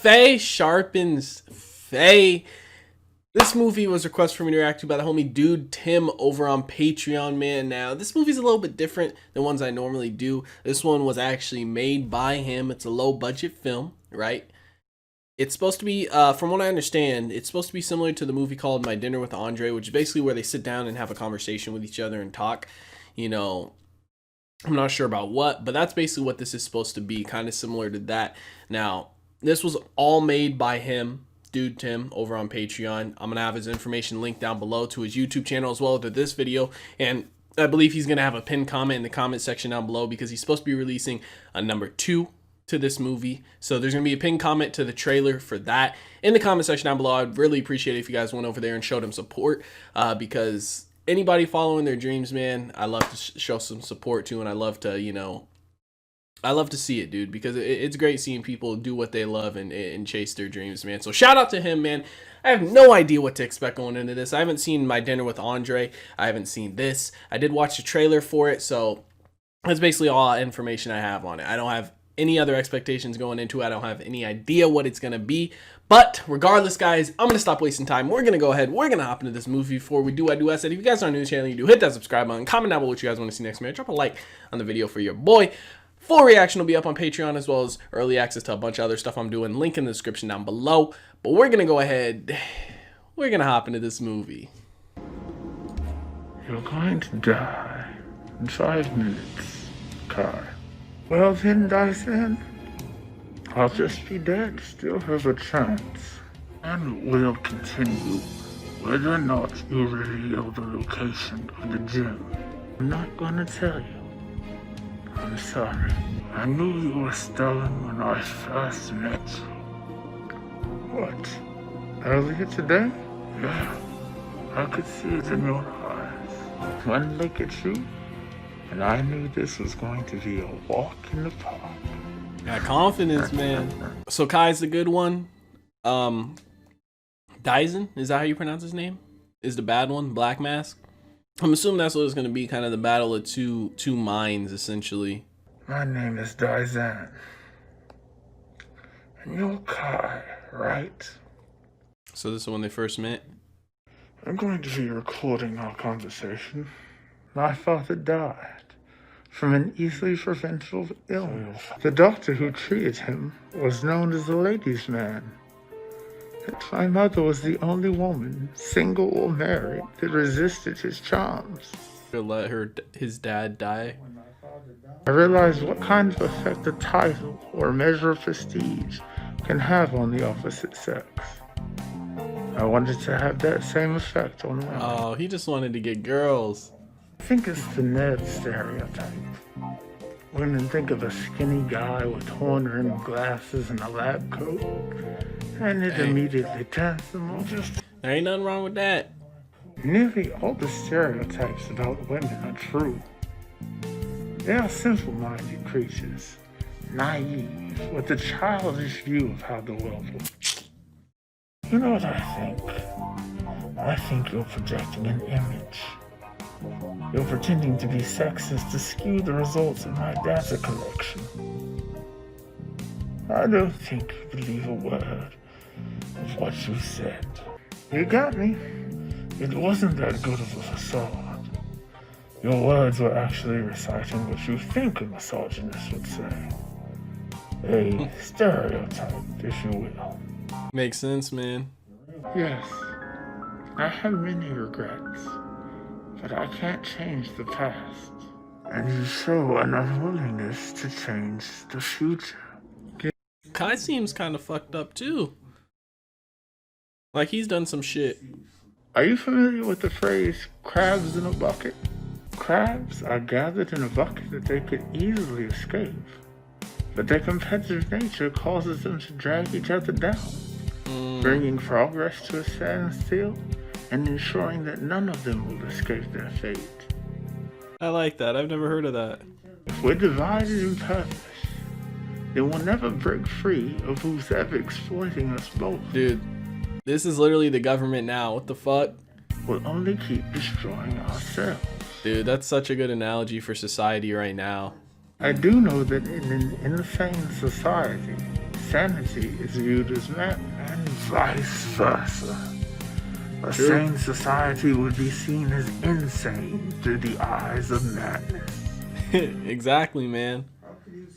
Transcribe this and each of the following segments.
Faye Sharpens. Faye. This movie was requested for me to react to by the homie Dude Tim over on Patreon, man. Now, this movie's a little bit different than ones I normally do. This one was actually made by him. It's a low budget film, right? It's supposed to be, from what I understand, it's supposed to be similar to the movie called My Dinner with Andre, which is basically where they sit down and have a conversation with each other and talk. You know, I'm not sure about what, but that's basically what this is supposed to be, kind of similar to that. Now, this was all made by him, Dude Tim, over on Patreon. I'm going to have his information linked down below to his YouTube channel as well as to this video. And I believe he's going to have a pinned comment in the comment section down below because he's supposed to be releasing a number 2 to this movie. So there's going to be a pinned comment to the trailer for that in the comment section down below. I'd really appreciate it if you guys went over there and showed him support because anybody following their dreams, man, I love to show some support to, and I love to, you know, I love to see it, dude, because it's great seeing people do what they love and chase their dreams, man. So shout out to him, man. I have no idea what to expect going into this. I haven't seen My Dinner with Andre. I haven't seen this. I did watch the trailer for it, so that's basically all information I have on it. I don't have any other expectations going into it. I don't have any idea what it's going to be. But regardless, guys, I'm going to stop wasting time. We're going to go ahead. We're going to hop into this movie. Before we do, I said, if you guys are new to the channel, you do hit that subscribe button. Comment down below what you guys want to see next, man. Drop a like on the video for your boy. Full reaction will be up on Patreon as well as early access to a bunch of other stuff I'm doing. Link in the description down below. But we're going to go ahead. We're going to hop into this movie. You're going to die in 5 minutes, Kai. Well then, Dyson, I'll just be dead. Still have a chance. And we'll continue whether or not you reveal the location of the gym. I'm not going to tell you. I'm sorry. I knew you were stolen when I first met you. What? Earlier today? Yeah. I could see it in your eyes. One look at you, and I knew this was going to be a walk in the park. Got confidence, man. So Kai's the good one. Dyson, is that how you pronounce his name? Is the bad one Black Mask? I'm assuming that's what it's going to be, kind of the battle of two minds, essentially. My name is Dyson. And you're Kai, right? So this is when they first met? I'm going to be recording our conversation. My father died from an easily preventable illness. The doctor who treated him was known as the ladies' man. And my mother was the only woman, single or married, that resisted his charms. Let his dad die. I realized what kind of effect a title or measure of prestige can have on the opposite sex. I wanted to have that same effect on women. Oh, he just wanted to get girls. I think it's the nerd stereotype. Women think of a skinny guy with horn-rimmed glasses and a lab coat, and it immediately turns them on. There ain't nothing wrong with that. Nearly all the stereotypes about women are true. They are simple-minded creatures, naive, with a childish view of how the world works. You know what I think? I think you're projecting an image. You're pretending to be sexist to skew the results of my data collection. I don't think you believe a word of what you said. You got me. It wasn't that good of a facade. Your words were actually reciting what you think a misogynist would say. A stereotype, if you will. Makes sense, man. Yes, I have many regrets, but I can't change the past. And you show an unwillingness to change the future. Kai seems kind of fucked up too. Like he's done some shit. Are you familiar with the phrase, crabs in a bucket? Crabs are gathered in a bucket that they could easily escape, but their competitive nature causes them to drag each other down, bringing progress to a standstill and ensuring that none of them will escape their fate. I like that. I've never heard of that. If we're divided in purpose, then we'll never break free of who's ever exploiting us both. Dude, this is literally the government now. What the fuck? We'll only keep destroying ourselves. Dude, that's such a good analogy for society right now. I do know that in an insane society, insanity is viewed as madness, and vice versa. A True. sane society would be seen as insane through the eyes of madness. Exactly, man.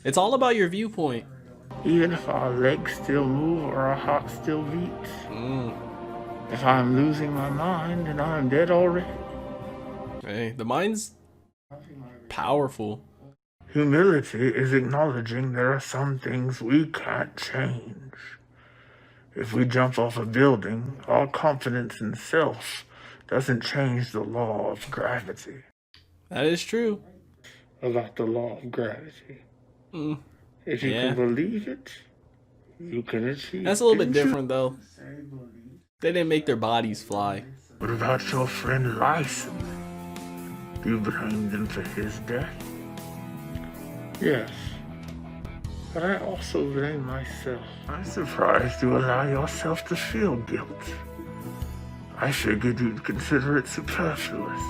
It's all about your viewpoint. Even if our legs still move or our heart still beats. If I'm losing my mind, then I'm dead already. Hey, the mind's powerful. Humility is acknowledging there are some things we can't change. If we jump off a building, our confidence in self doesn't change the law of gravity. That is true. About the law of gravity. If you Yeah. can believe it, you can achieve it. That's a little bit different, though. They didn't make their bodies fly. What about your friend Lyson? Do you blame them for his death? Yes. But I also blame myself. I'm surprised you allow yourself to feel guilt. I figured you'd consider it superfluous.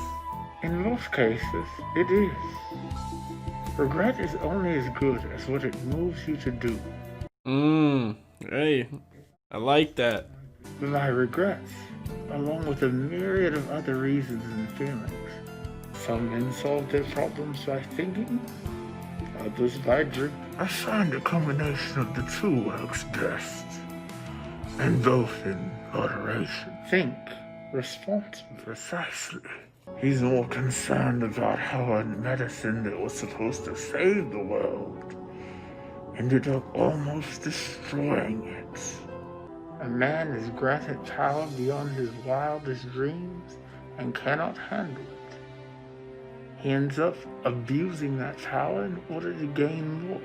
In most cases, it is. Regret is only as good as what it moves you to do. Hey, I like that. My regrets, along with a myriad of other reasons and feelings. Some men solve their problems by thinking, others by drinking. I find a combination of the two works best, and both in moderation. Think responsibly. Precisely. He's more concerned about how a medicine that was supposed to save the world ended up almost destroying it. A man is granted power beyond his wildest dreams and cannot handle it. He ends up abusing that power in order to gain more,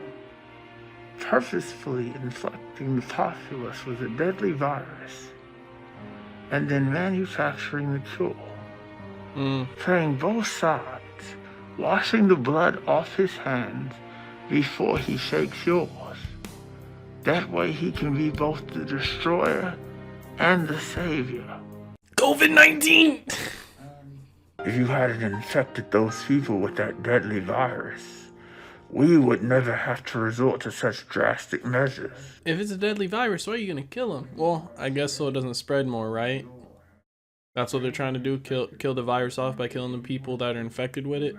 purposefully infecting the populace with a deadly virus, and then manufacturing the cure. Playing both sides, washing the blood off his hands before he shakes yours. That way he can be both the destroyer and the savior. COVID-19! If you hadn't infected those people with that deadly virus, we would never have to resort to such drastic measures. If it's a deadly virus, why are you gonna kill him? Well, I guess so it doesn't spread more, right? That's what they're trying to do, kill the virus off by killing the people that are infected with it?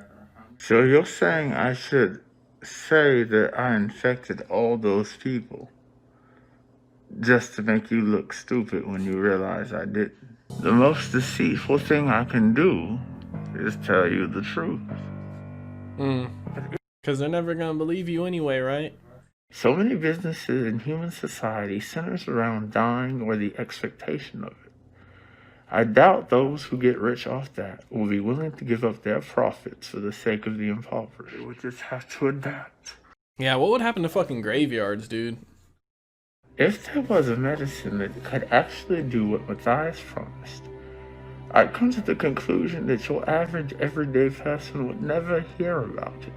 So you're saying I should say that I infected all those people just to make you look stupid when you realize I didn't? The most deceitful thing I can do is tell you the truth. Because they're never gonna believe you anyway, right? So many businesses in human society centers around dying or the expectation of it. I doubt those who get rich off that will be willing to give up their profits for the sake of the impoverished. They would just have to adapt. Yeah, what would happen to fucking graveyards, dude? If there was a medicine that could actually do what Matthias promised, I'd come to the conclusion that your average everyday person would never hear about it.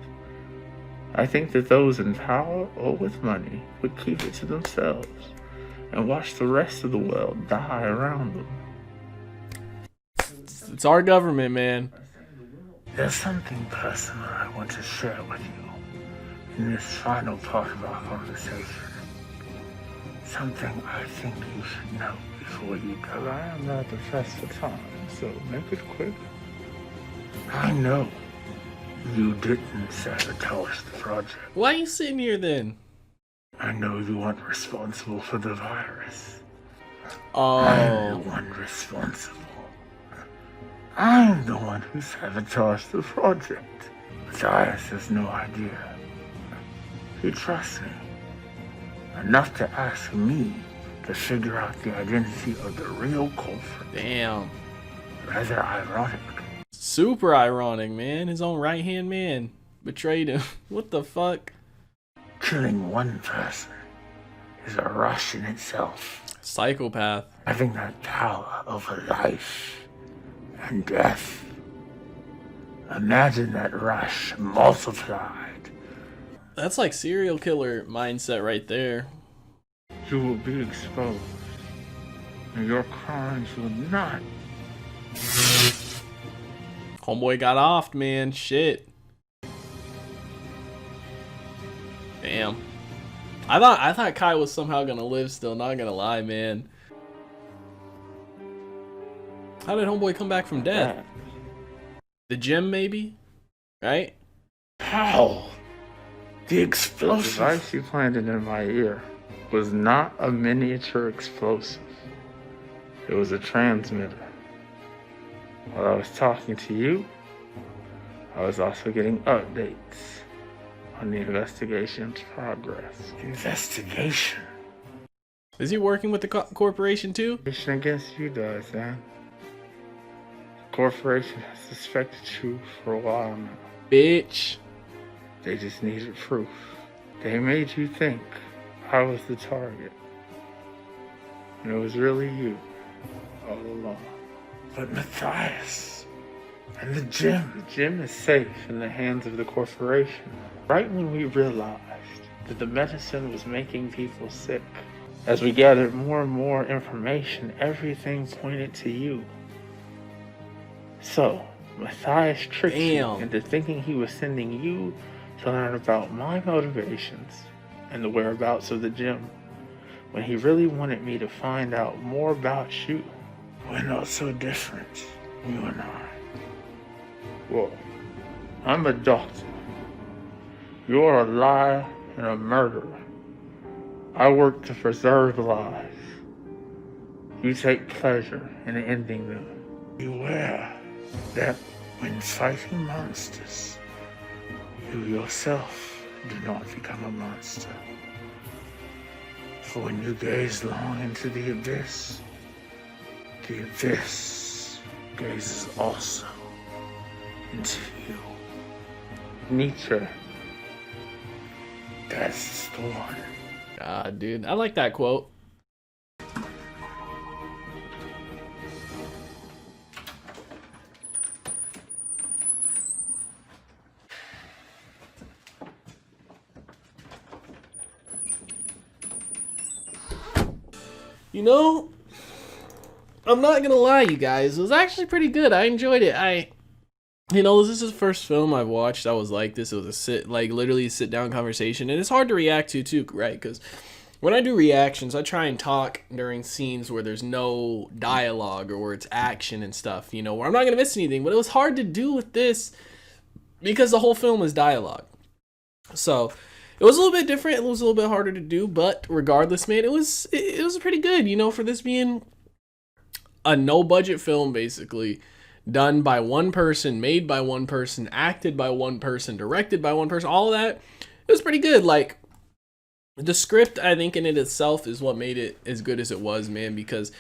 I think that those in power or with money would keep it to themselves and watch the rest of the world die around them. It's our government, man. There's something personal I want to share with you in this final part of our conversation. Something I think you should know before you go. I am rather pressed for time, so make it quick. I know you didn't sabotage the project. Why are you sitting here then? I know you weren't responsible for the virus. Oh. I'm the one responsible. I'm the one who sabotaged the project. Matthias has no idea. He trusts me enough to ask me to figure out the identity of the real culprit. Damn. Rather ironic. Super ironic, man. His own right-hand man betrayed him. What the fuck? Killing one person is a rush in itself. Psychopath. Having that power over life and death. Imagine that rush multiplied. That's like serial killer mindset right there. You will be exposed, and your crimes will not. Homeboy got offed, man. Shit. Damn. I thought Kai was somehow gonna live still, not gonna lie, man. How did homeboy come back from death? The gym, maybe? Right? How? The explosive device you planted in my ear was not a miniature explosive. It was a transmitter. While I was talking to you, I was also getting updates on the investigation's progress. Investigation? Is he working with the corporation too? Investigation against you does, man. The corporation has suspected you for a while now. Bitch. They just needed proof. They made you think I was the target. And it was really you all along. But Matthias and the gym is safe in the hands of the corporation. Right when we realized that the medicine was making people sick, as we gathered more and more information, everything pointed to you. So, Matthias tricked you into thinking he was sending you to learn about my motivations and the whereabouts of the gym, when he really wanted me to find out more about you. We're not so different, you and I. Well, I'm a doctor. You're a liar and a murderer. I work to preserve lives. You take pleasure in ending them. Beware that when fighting monsters, you yourself do not become a monster. For when you gaze long into the abyss gazes also into you. Nietzsche. That's the one. God, dude. I like that quote. You know, I'm not gonna lie, you guys. It was actually pretty good. I enjoyed it. This is the first film I've watched that was like this. It was literally a sit down conversation, and it's hard to react to too, right? Because when I do reactions, I try and talk during scenes where there's no dialogue or where it's action and stuff. Where I'm not gonna miss anything. But it was hard to do with this because the whole film is dialogue. So it was a little bit different. It was a little bit harder to do, but regardless, man, it was pretty good. For this being a no budget film, basically done by one person, made by one person, acted by one person, directed by one person, all of that, it was pretty good. Like, the script, I think, in it itself is what made it as good as it was, man, because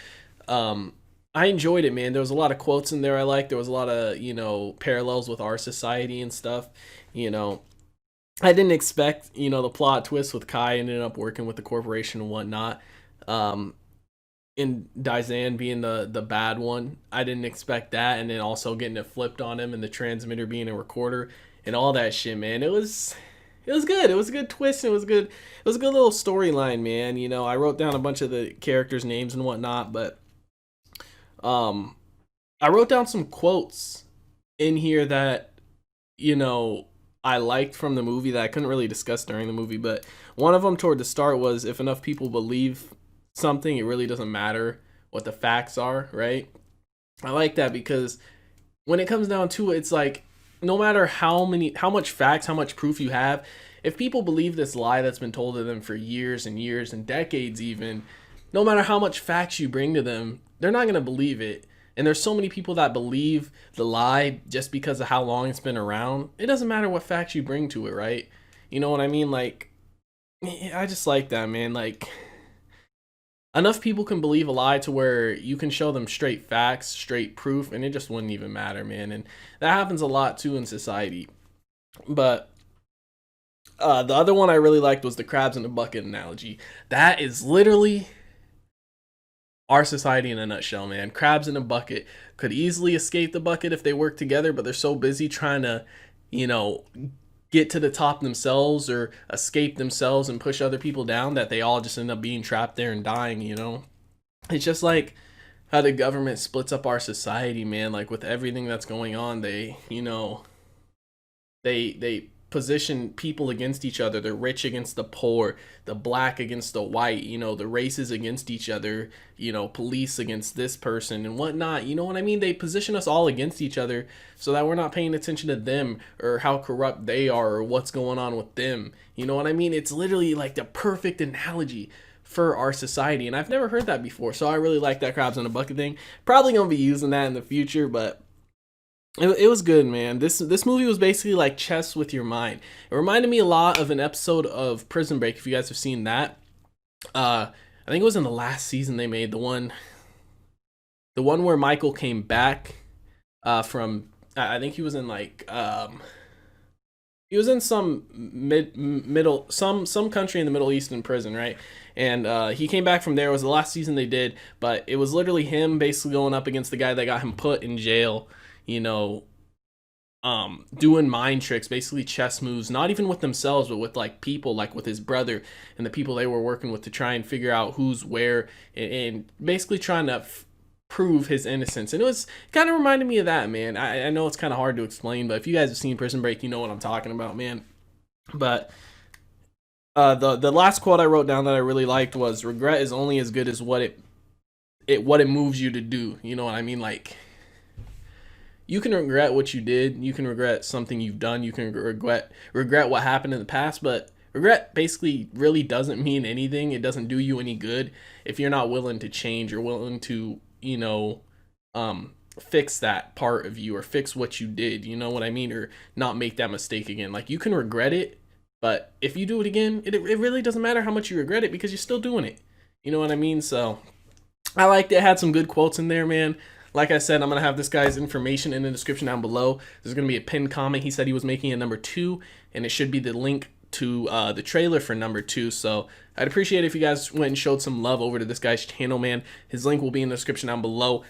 I enjoyed it, man. There was a lot of quotes in there I liked. There was a lot of, parallels with our society and stuff. I didn't expect, the plot twist with Kai ended up working with the corporation and whatnot. And Daizan being the bad one, I didn't expect that, and then also getting it flipped on him and the transmitter being a recorder and all that shit, man. It was good. It was a good twist. And it was good. It was a good little storyline, man. I wrote down a bunch of the characters' names and whatnot, but I wrote down some quotes in here that I liked from the movie that I couldn't really discuss during the movie, but one of them toward the start was, if enough people believe something, it really doesn't matter what the facts are, right? I like that because when it comes down to it, it's like, no matter how much facts, how much proof you have, if people believe this lie that's been told to them for years and years and decades even, no matter how much facts you bring to them, they're not going to believe it. And there's so many people that believe the lie just because of how long it's been around. It doesn't matter what facts you bring to it, right? You know what I mean? Like, I just like that, man. Like, enough people can believe a lie to where you can show them straight facts, straight proof, and it just wouldn't even matter, man. And that happens a lot too in society. But the other one I really liked was the crabs in a bucket analogy. That is literally our society in a nutshell, man. Crabs in a bucket could easily escape the bucket if they work together, but they're so busy trying to, get to the top themselves or escape themselves and push other people down that they all just end up being trapped there and dying. It's just like how the government splits up our society, man. Like, with everything that's going on, they position people against each other, the rich against the poor, the black against the white, you know, the races against each other, you know, police against this person and whatnot. You know what I mean? They position us all against each other so that we're not paying attention to them or how corrupt they are or what's going on with them. You know what I mean? It's literally like the perfect analogy for our society, and I've never heard that before, so I really like that crabs in a bucket thing. Probably gonna be using that in the future, but it was good, man. This movie was basically like chess with your mind. It reminded me a lot of an episode of Prison Break, if you guys have seen that. I think it was in the last season they made, the one where Michael came back from, I think he was in like he was in some some country in the Middle East in prison, right? And he came back from there. It was the last season they did, but it was literally him basically going up against the guy that got him put in jail, you know, doing mind tricks, basically chess moves, not even with themselves, but with like people, like with his brother and the people they were working with to try and figure out who's where, and basically trying to prove his innocence. And it was kind of reminded me of that, man. I know it's kind of hard to explain, but if you guys have seen Prison Break, you know what I'm talking about, man. But the last quote I wrote down that I really liked was, regret is only as good as what it moves you to do. You know what I mean? Like, you can regret what you did, you can regret something you've done, you can regret what happened in the past, but regret basically really doesn't mean anything. It doesn't do you any good if you're not willing to change or willing to, you know, fix that part of you or fix what you did, you know what I mean, or not make that mistake again. Like, you can regret it, but if you do it again, it really doesn't matter how much you regret it because you're still doing it. You know what I mean? So I liked it. It had some good quotes in there, man. Like I said, I'm going to have this guy's information in the description down below. There's going to be a pinned comment. He said he was making a number 2, and it should be the link to the trailer for number 2. So I'd appreciate it if you guys went and showed some love over to this guy's channel, man. His link will be in the description down below.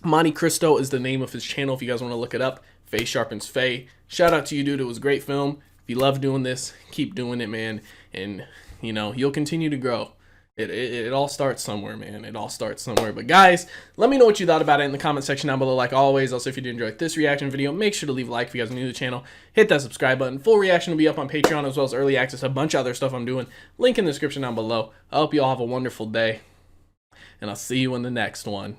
Monty Cristo is the name of his channel if you guys want to look it up. Faye Sharpens Faye. Shout out to you, dude. It was a great film. If you love doing this, keep doing it, man. And, you know, you'll continue to grow. It all starts somewhere, man. It all starts somewhere. But guys, let me know what you thought about it in the comment section down below, like always. Also, if you did enjoy this reaction video, make sure to leave a like if you guys are new to the channel. Hit that subscribe button. Full reaction will be up on Patreon, as well as early access, a bunch of other stuff I'm doing. Link in the description down below. I hope you all have a wonderful day, and I'll see you in the next one.